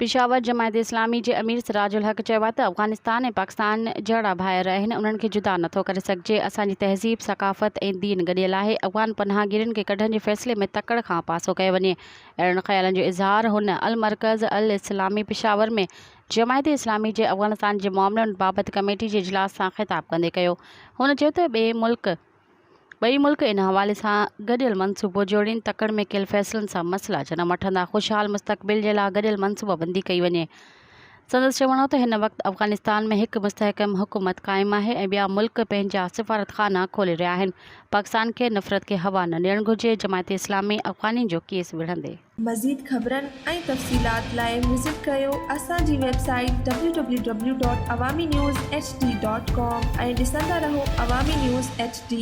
पेशावर जमायत इस्लामी जे अमीर सिराजुल हक़ चयो आहे त अफ़गानिस्तान ऐं पाकिस्तान जहिड़ा भाइर आहिनि, उन्हनि खे जुदा नथो करे सघिजे। असांजी तहज़ीब, सक़ाफ़त ऐं दीन गॾियल आहे। अफ़गान पनाहगीरनि खे कढण जे फ़ैसिले में तकड़ खां पासो कयो वञे। अहिड़नि ख़्यालनि जो इज़हार हुन अल मर्कज़ अल इस्लामी पेशावर में जमायत इस्लामी जे अफ़गानिस्तान जे मामलनि बाबति कमेटी जे इजलास सां ख़िताब कंदे कयो। हुन चयो त ॿई मुल्क इन हवाले सां गॾियल मनसूबो जोड़ीनि, तकड़ में कयल फ़ैसिलनि सां मसइला जनम वठंदा। ख़ुशहाल मुस्तक़बिल जे लाइ गॾियल मनसूबाबंदी कई वञे। संदसि चवणो त हिन वक़्तु अफ़गानिस्तान में हिकु मुस्तहकम हुकूमत क़ाइमु आहे ऐं ॿिया मुल्क पंहिंजा सिफ़ारतखाना खोले रहिया आहिनि। पाकिस्तान खे नफ़रत खे हवा न ॾियणु घुरिजे। जमायत इस्लामी अफ़गानी जो केस विढ़ंदे। मज़ीद ख़बरनि ऐं तफ़सीलात लाइ विज़िट कयो असांजी वेबसाइट www.awamiNewsHD.com ऐं ॾिसंदा रहो अवामी न्यूज़ HD।